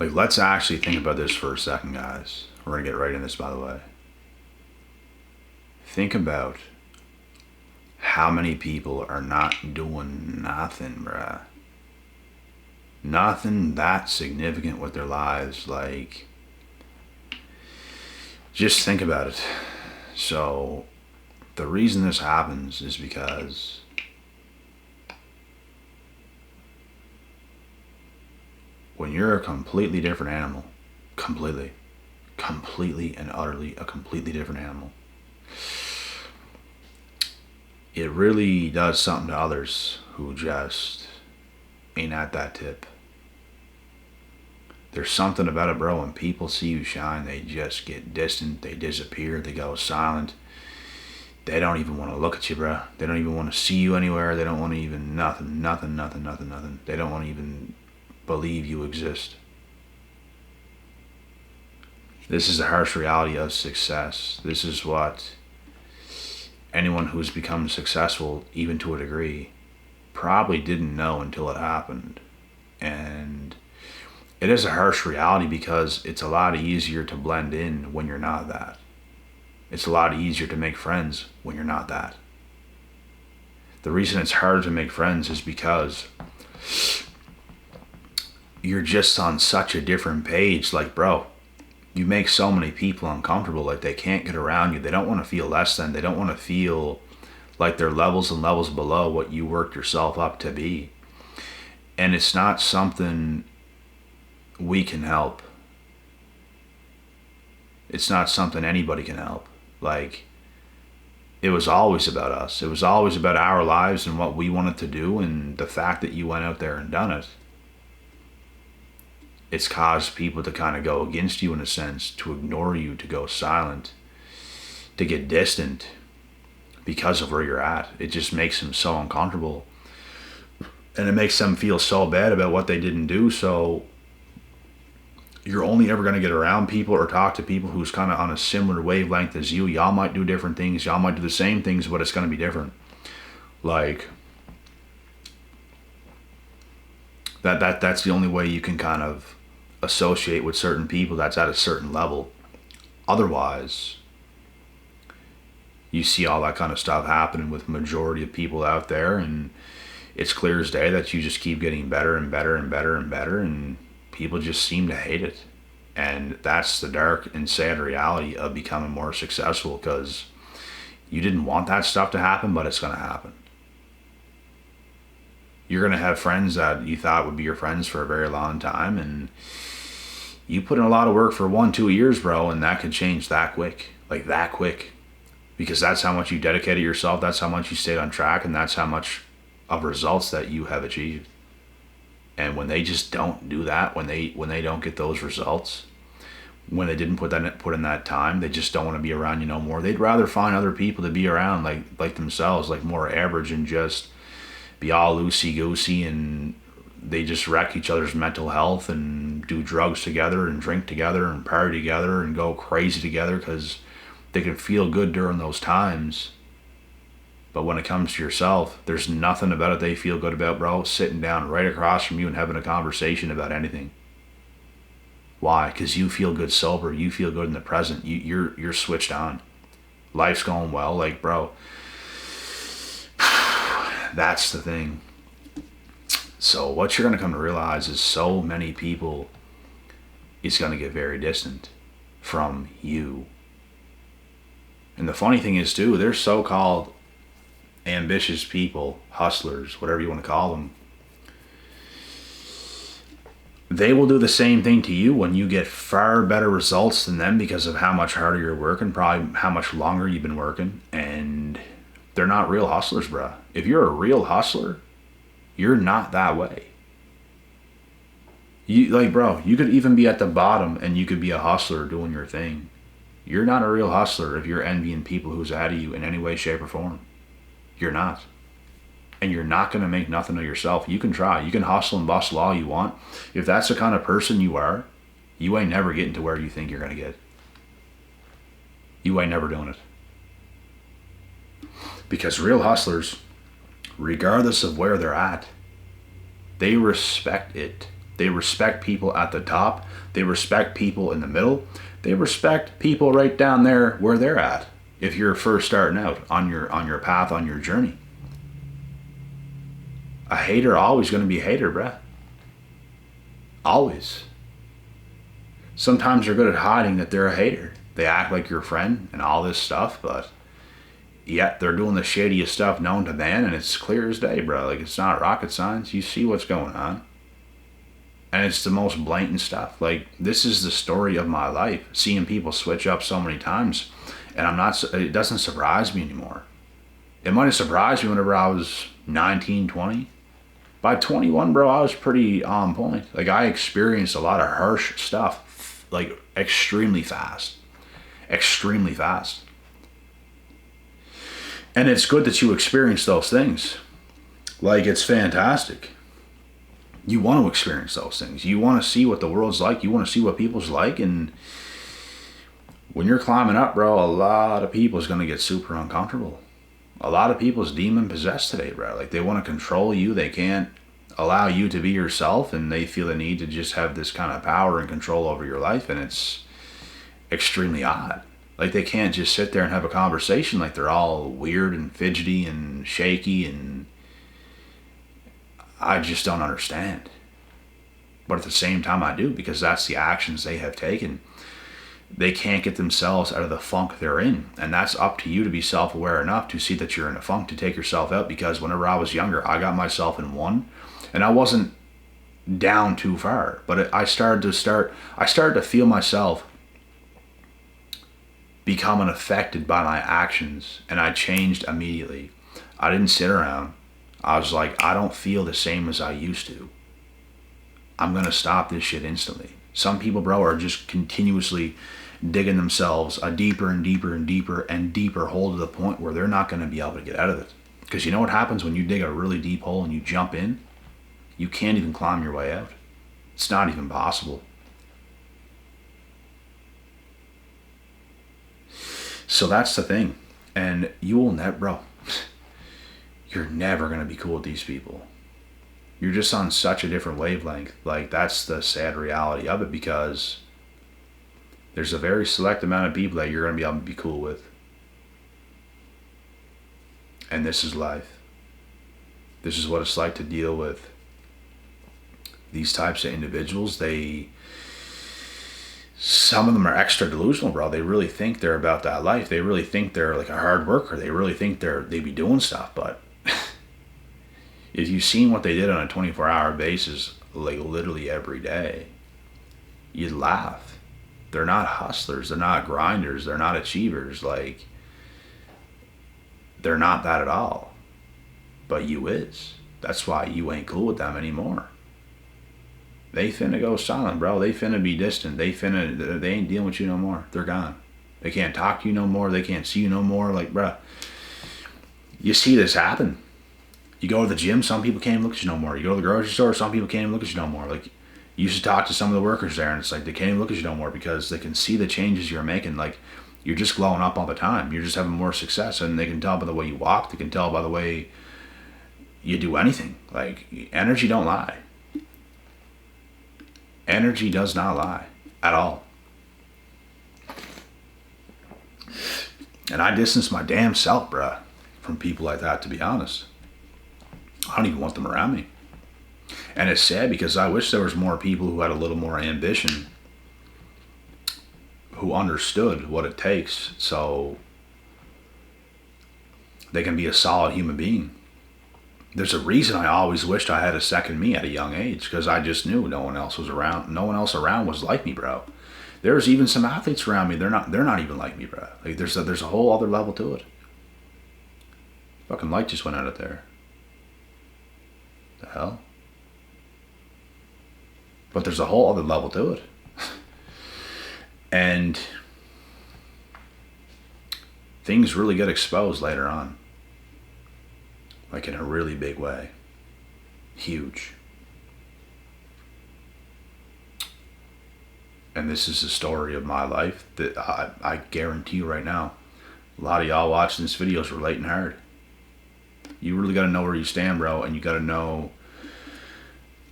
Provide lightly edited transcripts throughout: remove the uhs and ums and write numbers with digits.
Like, let's actually think about this for a second, guys. We're going to get right in this, by the way. Think about how many people are not doing nothing, bruh. Nothing that significant with their lives. Like, just think about it. So, the reason this happens is because when you're a completely different animal, completely and utterly a completely different animal, it really does something to others who just ain't at that tip. There's something about it, bro. When people see you shine, they just get distant, they disappear, they go silent. They don't even want to look at you, bro. They don't even want to see you anywhere. They don't want to even nothing. They don't want to even believe you exist. This is the harsh reality of success. This is what anyone who's become successful, even to a degree, probably didn't know until it happened. And it is a harsh reality because it's a lot easier to blend in when you're not that. It's a lot easier to make friends when you're not that. The reason it's hard to make friends is because you're just on such a different page. Like, bro, you make so many people uncomfortable. Like, they can't get around you. They don't want to feel less than. They don't want to feel like they're levels and levels below what you worked yourself up to be. And it's not something we can help. It's not something anybody can help. Like, it was always about us. It was always about our lives and what we wanted to do, and the fact that you went out there and done it, it's caused people to kind of go against you in a sense, to ignore you, to go silent, to get distant because of where you're at. It just makes them so uncomfortable, and it makes them feel so bad about what they didn't do. So you're only ever going to get around people or talk to people who's kind of on a similar wavelength as you. Y'all might do different things. Y'all might do the same things, but it's going to be different. Like, that's the only way you can kind of associate with certain people that's at a certain level. Otherwise, you see all that kind of stuff happening with majority of people out there, and it's clear as day that you just keep getting better and better and better and better, and people just seem to hate it. And that's the dark and sad reality of becoming more successful, because you didn't want that stuff to happen, but it's going to happen. You're going to have friends that you thought would be your friends for a very long time, and you put in a lot of work for 1-2 years, bro, and that could change that quick. Like, that quick. Because that's how much you dedicated yourself, that's how much you stayed on track, and that's how much of results that you have achieved. And when they just don't do that, when they don't get those results, when they didn't put in that time, they just don't want to be around you no more. They'd rather find other people to be around like themselves, like more average, and just be all loosey-goosey, and they just wreck each other's mental health and do drugs together and drink together and party together and go crazy together because they can feel good during those times. But when it comes to yourself, there's nothing about it they feel good about, bro, sitting down right across from you and having a conversation about anything. Why? Because you feel good sober. You feel good in the present. You're switched on. Life's going well. Like, bro, that's the thing. So what you're going to come to realize is so many people is going to get very distant from you. And the funny thing is, too, they're so-called ambitious people, hustlers, whatever you want to call them. They will do the same thing to you when you get far better results than them because of how much harder you're working, probably how much longer you've been working. And they're not real hustlers, bruh. If you're a real hustler, you're not that way. Bro, you could even be at the bottom and you could be a hustler doing your thing. You're not a real hustler if you're envying people who's ahead of you in any way, shape, or form. You're not. And you're not going to make nothing of yourself. You can try. You can hustle and bustle all you want. If that's the kind of person you are, you ain't never getting to where you think you're going to get. You ain't never doing it. Because real hustlers, regardless of where they're at, they respect it They respect people at the top. They respect people in the middle. They respect people right down there where they're at. If you're first starting out on your path, on your journey. A hater always going to be a hater, bruh. Always. Sometimes they're good at hiding that they're a hater. They act like your friend and all this stuff, but yet they're doing the shadiest stuff known to man, and it's clear as day, bro. Like, it's not rocket science. You see what's going on. And it's the most blatant stuff. Like, this is the story of my life. Seeing people switch up so many times. And it doesn't surprise me anymore. It might have surprised me whenever I was 19, 20. By 21, bro, I was pretty on point. Like, I experienced a lot of harsh stuff, like, extremely fast. Extremely fast. And it's good that you experience those things. Like, it's fantastic. You want to experience those things. You want to see what the world's like. You want to see what people's like. And when you're climbing up, bro, a lot of people is going to get super uncomfortable. A lot of people's demon possessed today, bro. Like, they want to control you. They can't allow you to be yourself, and they feel the need to just have this kind of power and control over your life, and it's extremely odd. Like, they can't just sit there and have a conversation. Like, they're all weird and fidgety and shaky, and I just don't understand. But at the same time, I do, because that's the actions they have taken. They can't get themselves out of the funk they're in. And that's up to you to be self-aware enough to see that you're in a funk, to take yourself out. Because whenever I was younger, I got myself in one, and I wasn't down too far. But I started to feel myself becoming affected by my actions, and I changed immediately. I didn't sit around. I was like, I don't feel the same as I used to. I'm going to stop this shit instantly. Some people, bro, are just continuously digging themselves a deeper and deeper and deeper and deeper hole to the point where they're not going to be able to get out of it. Because you know what happens when you dig a really deep hole and you jump in? You can't even climb your way out. It's not even possible. So that's the thing. And you will never, bro, you're never going to be cool with these people. You're just on such a different wavelength. Like, that's the sad reality of it, because there's a very select amount of people that you're going to be able to be cool with. And this is life. This is what it's like to deal with these types of individuals. Some of them are extra delusional, bro. They really think they're about that life. They really think they're like a hard worker. They really think they be doing stuff. But if you've seen what they did on a 24-hour basis, like literally every day, you'd laugh. They're not hustlers. They're not grinders. They're not achievers. Like, they're not that at all. But you is. That's why you ain't cool with them anymore. They finna go silent, bro. They finna be distant. They ain't dealing with you no more. They're gone. They can't talk to you no more. They can't see you no more. Like, bro, you see this happen. You go to the gym, some people can't even look at you no more. You go to the grocery store, some people can't even look at you no more. Like, you used to talk to some of the workers there, and it's like they can't even look at you no more because they can see the changes you're making. Like, you're just glowing up all the time. You're just having more success, and they can tell by the way you walk. They can tell by the way you do anything. Like, energy don't lie. Energy does not lie at all. And I distance my damn self, bruh, from people like that, to be honest. I don't even want them around me. And it's sad because I wish there was more people who had a little more ambition, who understood what it takes so they can be a solid human being. There's a reason I always wished I had a second me at a young age, because I just knew no one else was around. No one else around was like me, bro. There's even some athletes around me. They're not even like me, bro. Like, there's a whole other level to it. Fucking light just went out there. The hell? But there's a whole other level to it. And things really get exposed later on. Like, in a really big way. Huge. And this is the story of my life that I guarantee you right now, a lot of y'all watching this video is relating hard. You really got to know where you stand, bro, and you got to know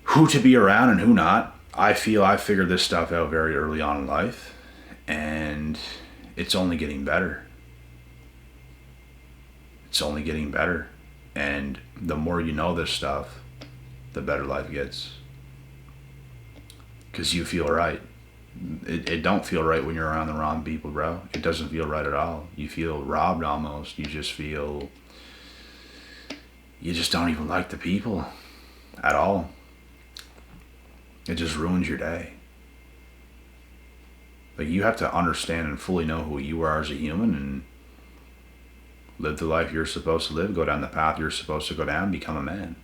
who to be around and who not. I feel I figured this stuff out very early on in life, and it's only getting better. It's only getting better. And the more you know this stuff, the better life gets. Because you feel right. It don't feel right when you're around the wrong people, bro. It doesn't feel right at all. You feel robbed almost. You just feel... You just don't even like the people at all. It just ruins your day. Like, you have to understand and fully know who you are as a human and live the life you're supposed to live, go down the path you're supposed to go down, become a man.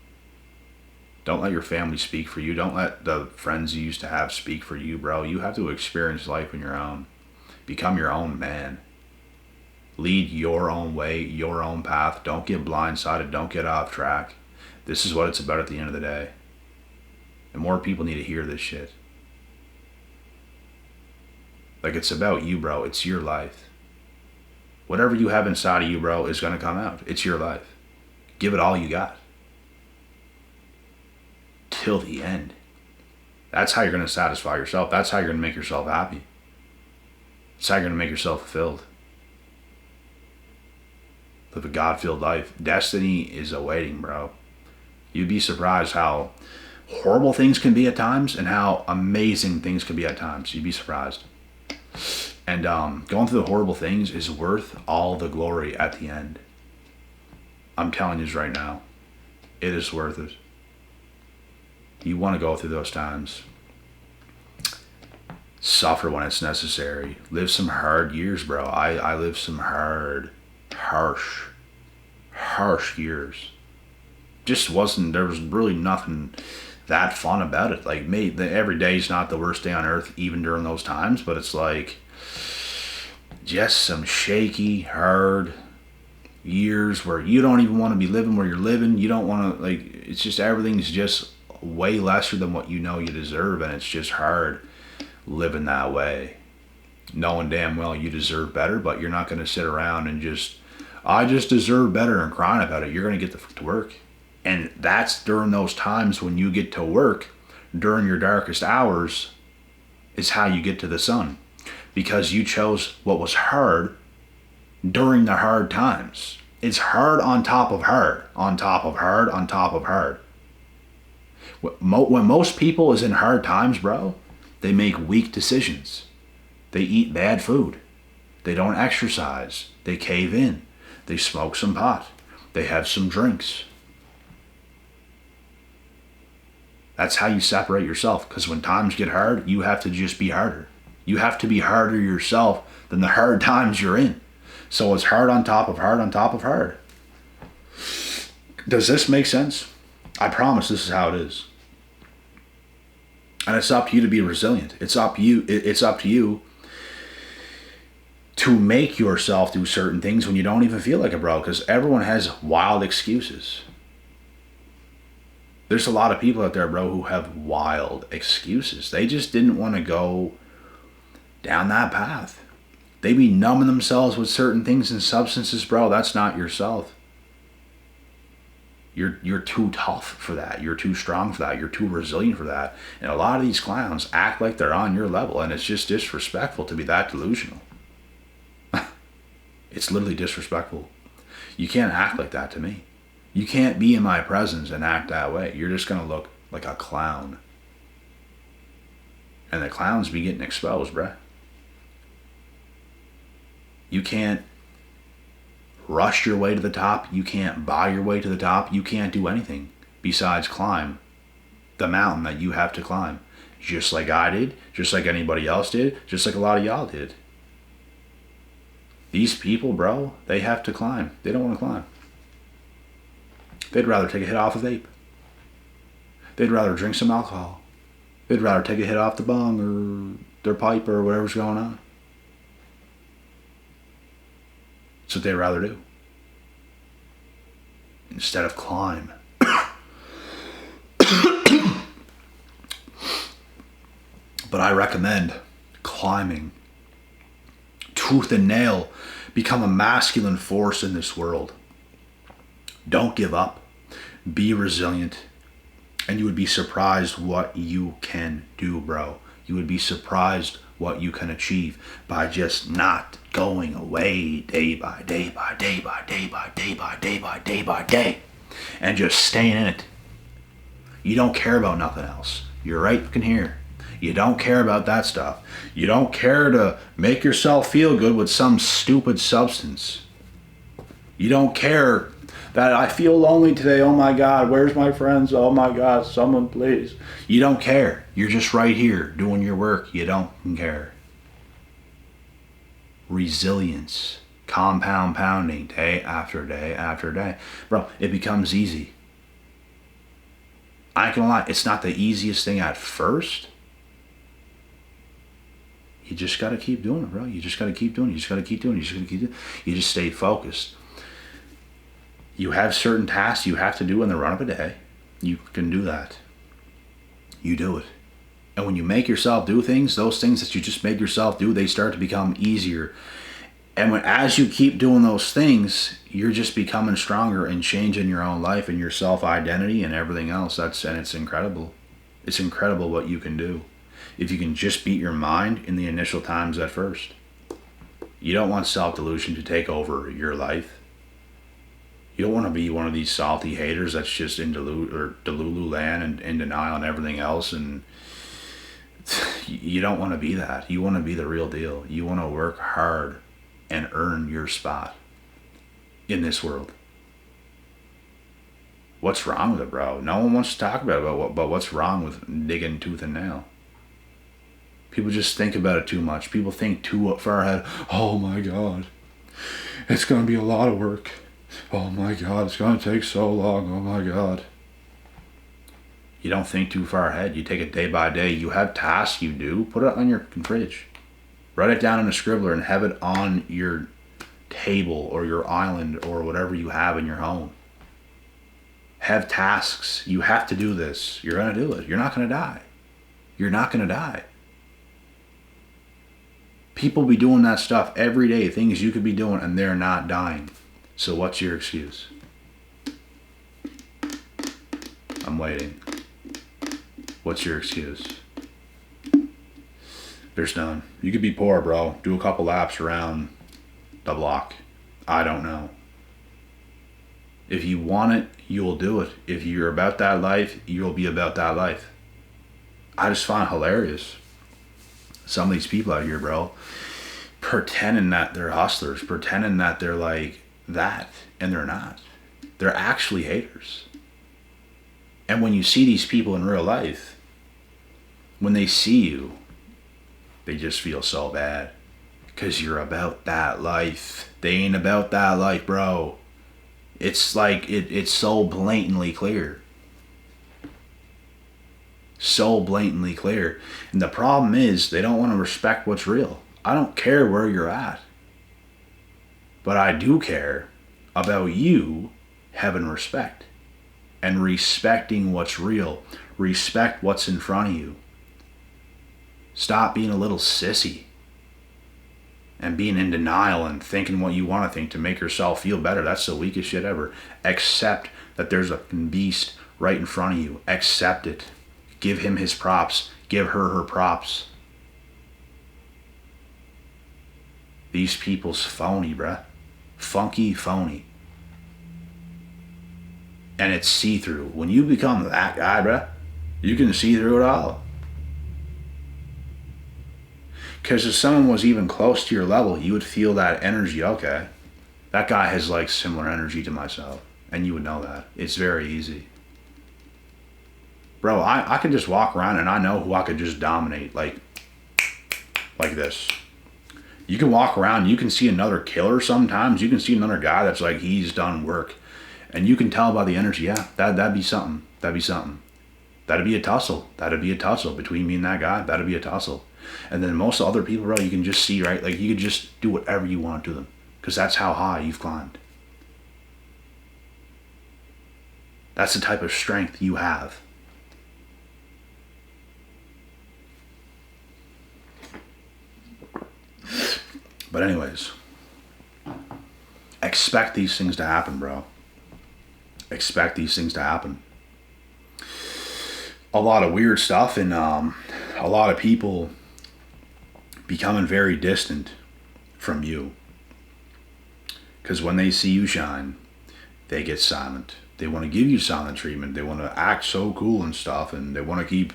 Don't let your family speak for you. Don't let the friends you used to have speak for you, bro. You have to experience life on your own. Become your own man. Lead your own way, your own path. Don't get blindsided. Don't get off track. This is what it's about at the end of the day. And more people need to hear this shit. Like, it's about you, bro. It's your life. Whatever you have inside of you, bro, is going to come out. It's your life. Give it all you got. Till the end. That's how you're going to satisfy yourself. That's how you're going to make yourself happy. That's how you're going to make yourself fulfilled. Live a God-filled life. Destiny is awaiting, bro. You'd be surprised how horrible things can be at times and how amazing things can be at times. You'd be surprised. And going through the horrible things is worth all the glory at the end. I'm telling you right now. It is worth it. You want to go through those times. Suffer when it's necessary. Live some hard years, bro. I lived some harsh years. Just wasn't, there was really nothing that fun about it. Like, every day's not the worst day on earth, even during those times, but it's like just some shaky, hard years where you don't even want to be living where you're living. You don't want to, like, it's just, everything's just way lesser than what you know you deserve, and it's just hard living that way, knowing damn well you deserve better, but you're not going to sit around and just, I just deserve better, and crying about it. You're going to get to work. And that's during those times when you get to work, during your darkest hours, is how you get to the sun. Because you chose what was hard during the hard times. It's hard on top of hard, on top of hard, on top of hard. When most people is in hard times, bro, they make weak decisions. They eat bad food. They don't exercise. They cave in. They smoke some pot. They have some drinks. That's how you separate yourself. Because when times get hard, you have to just be harder. You have to be harder yourself than the hard times you're in. So it's hard on top of hard on top of hard. Does this make sense? I promise this is how it is. And it's up to you to be resilient. It's up to you to make yourself do certain things when you don't even feel like it, bro. Because everyone has wild excuses. There's a lot of people out there, bro, who have wild excuses. They just didn't want to go down that path. They be numbing themselves with certain things and substances, bro. That's not yourself. You're too tough for that. You're too strong for that. You're too resilient for that. And a lot of these clowns act like they're on your level, and it's just disrespectful to be that delusional. It's literally disrespectful. You can't act like that to me. You can't be in my presence and act that way. You're just going to look like a clown. And the clowns be getting exposed, bruh. You can't rush your way to the top. You can't buy your way to the top. You can't do anything besides climb the mountain that you have to climb. Just like I did, just like anybody else did, just like a lot of y'all did. These people, bro, they have to climb. They don't want to climb. They'd rather take a hit off a vape. They'd rather drink some alcohol. They'd rather take a hit off the bong or their pipe or whatever's going on. That's what they'd rather do. Instead of climb. But I recommend climbing. Tooth and nail. Become a masculine force in this world. Don't give up. Be resilient. And you would be surprised what you can do, bro. You would be surprised what you can achieve by just not going away day by day by day by day by day by day by day by day and just staying in it. You don't care about nothing else. You're right fucking here. You don't care about that stuff. You don't care to make yourself feel good with some stupid substance. You don't care that I feel lonely today. Oh my God, where's my friends? Oh my God, someone please. You don't care. You're just right here doing your work. You don't care. Resilience. Compound pounding day after day after day. Bro, it becomes easy. I ain't gonna lie, it's not the easiest thing at first. You just gotta keep doing it, bro. You just gotta keep doing it. You just gotta keep doing it. You just gotta keep doing it. You just stay focused. You have certain tasks you have to do in the run of a day. You can do that. You do it. And when you make yourself do things, those things that you just made yourself do, they start to become easier. And as you keep doing those things, you're just becoming stronger and changing your own life and your self-identity and everything else. And it's incredible. It's incredible what you can do if you can just beat your mind in the initial times at first. You don't want self-delusion to take over your life. You don't want to be one of these salty haters that's just in Delulu land and in denial and everything else. And you don't want to be that. You want to be the real deal. You want to work hard and earn your spot in this world. What's wrong with it, bro? No one wants to talk about what's wrong with digging tooth and nail. People just think about it too much. People think too far ahead. Oh my God, it's going to be a lot of work. Oh my God, it's going to take so long. Oh my God. You don't think too far ahead. You take it day by day. You have tasks you do. Put it on your fridge. Write it down in a scribbler and have it on your table or your island or whatever you have in your home. Have tasks. You have to do this. You're going to do it. You're not going to die. You're not going to die. People be doing that stuff every day, things you could be doing, and they're not dying. So what's your excuse? I'm waiting. What's your excuse? There's none. You could be poor, bro. Do a couple laps around the block. I don't know. If you want it, you'll do it. If you're about that life, you'll be about that life. I just find it hilarious. Some of these people out here, bro, pretending that they're hustlers, pretending that they're like that, and they're not. They're actually haters. And when you see these people in real life, when they see you, they just feel so bad because you're about that life. They ain't about that life, bro. It's like it's so blatantly clear. So blatantly clear. And the problem is they don't want to respect what's real. I don't care where you're at. But I do care about you having respect and respecting what's real. Respect what's in front of you. Stop being a little sissy and being in denial and thinking what you want to think to make yourself feel better. That's the weakest shit ever. Accept that there's a beast right in front of you. Accept it. Give him his props. Give her props. These people's phony, bruh. Funky phony. And it's see-through. When you become that guy, bruh, you can see through it all. Because if someone was even close to your level, you would feel that energy. Okay, that guy has like similar energy to myself. And you would know that. It's very easy. Bro, I could just walk around and I know who I could just dominate. Like this. You can walk around, you can see another killer sometimes. You can see another guy that's like, he's done work. And you can tell by the energy, yeah, that'd be something. That'd be something. That'd be a tussle. That'd be a tussle between me and that guy. That'd be a tussle. And then most other people, bro, you can just see, right? Like you could just do whatever you want to them. Because that's how high you've climbed. That's the type of strength you have. But anyways, expect these things to happen, bro. Expect these things to happen. a lot of weird stuff, and a lot of people becoming very distant from you. Because when they see you shine, they get silent. They want to give you silent treatment. They want to act so cool and stuff, and they want to keep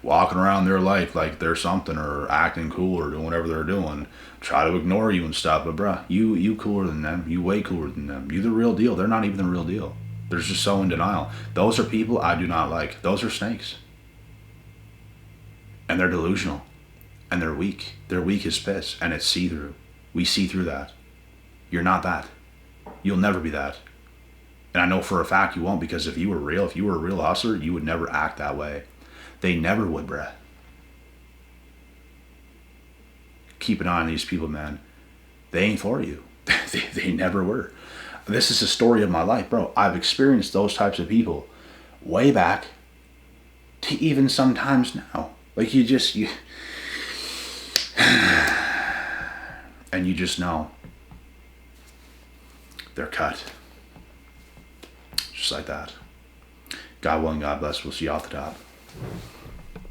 walking around their life like they're something, or acting cool, or doing whatever they're doing. Try to ignore you and stuff, but bruh, you cooler than them. You way cooler than them. You the real deal. They're not even the real deal. They're just so in denial. Those are people I do not like. Those are snakes. And they're delusional. And they're weak. They're weak as piss. And it's see-through. We see through that. You're not that. You'll never be that. And I know for a fact you won't, because if you were real, if you were a real hustler, you would never act that way. They never would, bruh. Keep an eye on these people, man. They ain't for you. They never were. This is the story of my life, bro. I've experienced those types of people way back to even sometimes now. Like you and you just know they're cut. Just like that. God willing, God bless. We'll see you off the top.